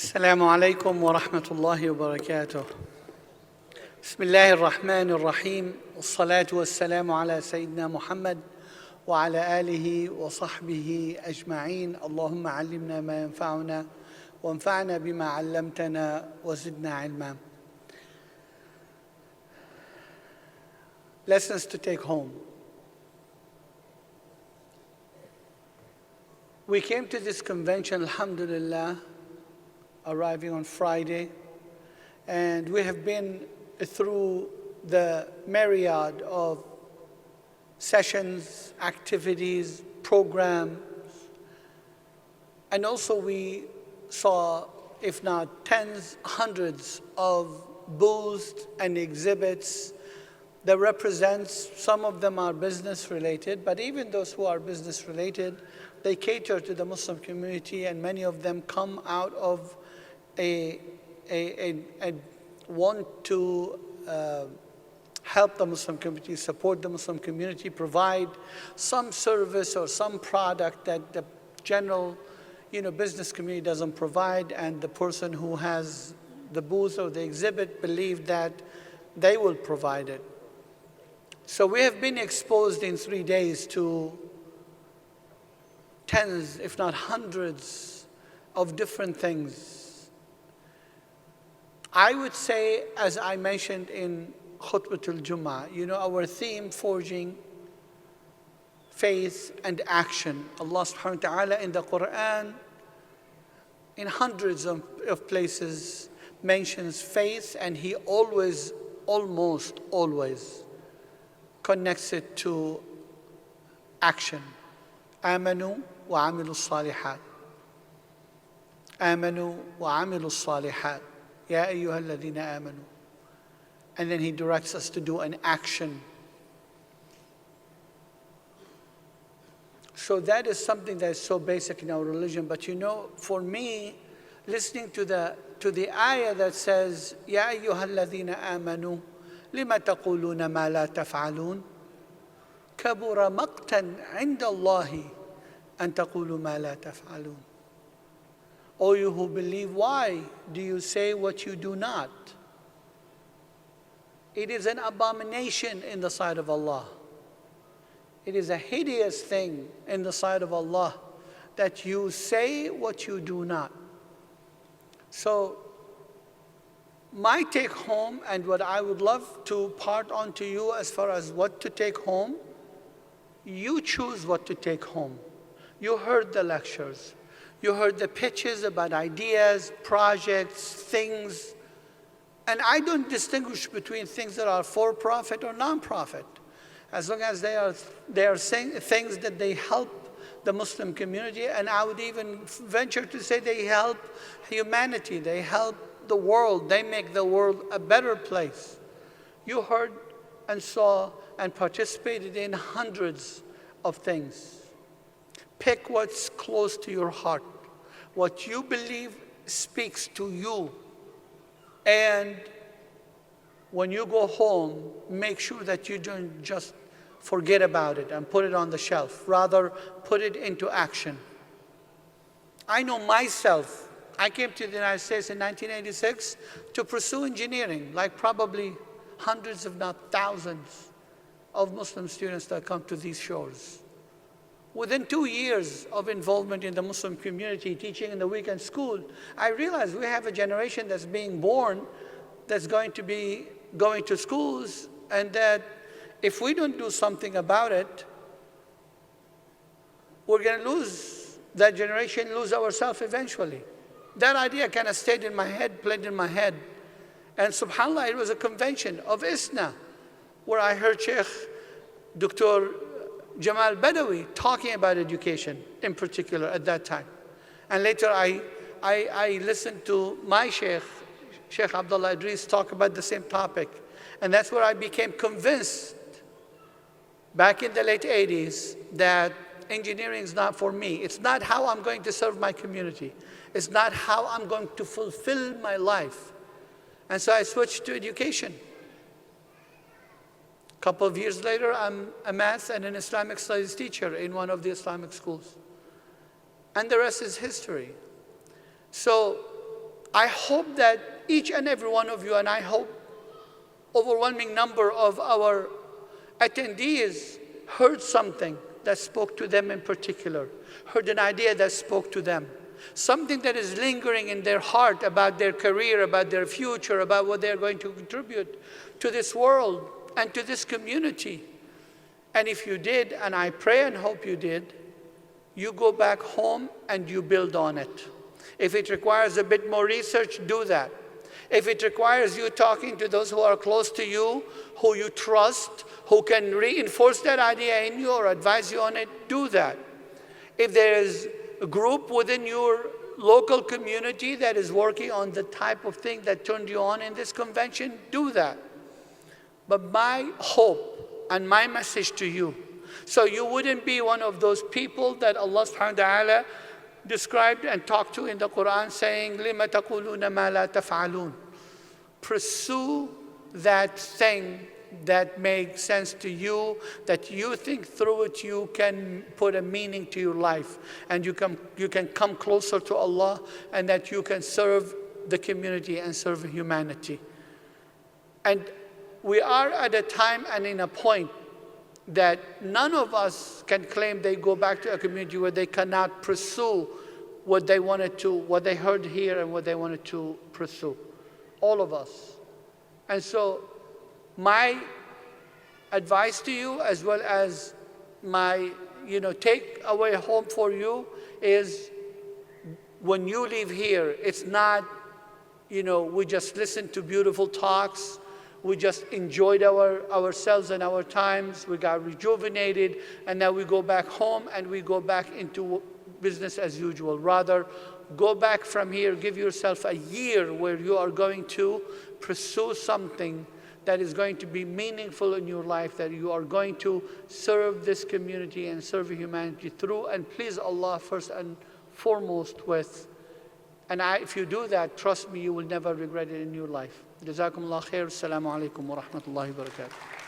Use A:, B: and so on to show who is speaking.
A: السلام عليكم ورحمة الله وبركاته. بسم الله الرحمن الرحيم، والصلاة والسلام على سيدنا محمد وعلى آله وصحبه أجمعين. اللهم علمنا ما ينفعنا وانفعنا بما علمتنا وزدنا علما. Lessons to take home. We came to this convention, alhamdulillah, arriving on Friday, and we have been through the myriad of sessions, activities, programs, and also we saw, if not tens, hundreds of booths and exhibits that represents, some of them are business related, but even those who are business related, they cater to the Muslim community, and many of them come out of a want to help the Muslim community, support the Muslim community, provide some service or some product that the general business community doesn't provide, and the person who has the booth or the exhibit believe that they will provide it. So we have been exposed in 3 days to tens, if not hundreds, of different things. I would say, as I mentioned in Khutbatul Jummah, our theme, forging faith and action. Allah subhanahu wa ta'ala in the Quran, in hundreds of places, mentions faith, and He always, almost always, connects it to action. آمنوا وعملوا الصالحات. آمنوا وعملوا الصالحات. يا أيها الذين آمنوا. And then He directs us to do an action. So that is something that is so basic in our religion. But for me, listening to the ayah that says, يا أيها الذين آمنوا لما تقولون ما لا تفعلون كبر مقتا عند الله أن تقولوا ما لا تفعلون. O you who believe, why do you say what you do not? It is an abomination in the sight of Allah. It is a hideous thing in the sight of Allah that you say what you do not. So my take home, and what I would love to part on to you as far as what to take home, you choose what to take home. You heard the lectures. You heard the pitches about ideas, projects, things. And I don't distinguish between things that are for-profit or non-profit. As long as they are saying things that they help the Muslim community, and I would even venture to say they help humanity, they help the world, they make the world a better place. You heard and saw and participated in hundreds of things. Pick what's close to your heart, what you believe speaks to you. And when you go home, make sure that you don't just forget about it and put it on the shelf. Rather, put it into action. I know myself, I came to the United States in 1986 to pursue engineering, like probably hundreds, if not thousands, of Muslim students that come to these shores. Within 2 years of involvement in the Muslim community, teaching in the weekend school, I realized we have a generation that's being born that's going to be going to schools, and that if we don't do something about it, we're going to lose that generation, lose ourselves eventually. That idea kind of stayed in my head, played in my head. And subhanAllah, it was a convention of ISNA, where I heard Sheikh Dr. Jamal Badawi talking about education in particular at that time. And later I listened to my Sheikh Abdullah Idris, talk about the same topic. And that's where I became convinced back in the late 80s that engineering is not for me. It's not how I'm going to serve my community. It's not how I'm going to fulfill my life. And so I switched to education. A couple of years later, I'm a math and an Islamic studies teacher in one of the Islamic schools. And the rest is history. So I hope that each and every one of you, and I hope overwhelming number of our attendees heard something that spoke to them in particular, heard an idea that spoke to them, something that is lingering in their heart about their career, about their future, about what they're going to contribute to this world and to this community. And if you did, and I pray and hope you did, you go back home and you build on it. If it requires a bit more research, do that. If it requires you talking to those who are close to you, who you trust, who can reinforce that idea in you or advise you on it, do that. If there is a group within your local community that is working on the type of thing that turned you on in this convention, do that. But my hope and my message to you, so you wouldn't be one of those people that Allah subhanahu wa ta'ala described and talked to in the Quran saying, لِمَ تَقُولُونَ مَا لَا تَفْعَلُونَ. Pursue that thing that makes sense to you, that you think through it you can put a meaning to your life, and you can come closer to Allah, and that you can serve the community and serve humanity. And we are at a time and in a point that none of us can claim they go back to a community where they cannot pursue what they wanted to, what they heard here and what they wanted to pursue. All of us. And so my advice to you, as well as my take away home for you, is when you leave here, it's not, we just listen to beautiful talks, we just enjoyed ourselves and our times, we got rejuvenated, and now we go back home and we go back into business as usual. Rather, go back from here, give yourself a year where you are going to pursue something that is going to be meaningful in your life, that you are going to serve this community and serve humanity through, and please Allah first and foremost with. And if you do that, trust me, you will never regret it in your life. Jazakumullah khair. Assalamu alaikum wa rahmatullahi wa barakatuh.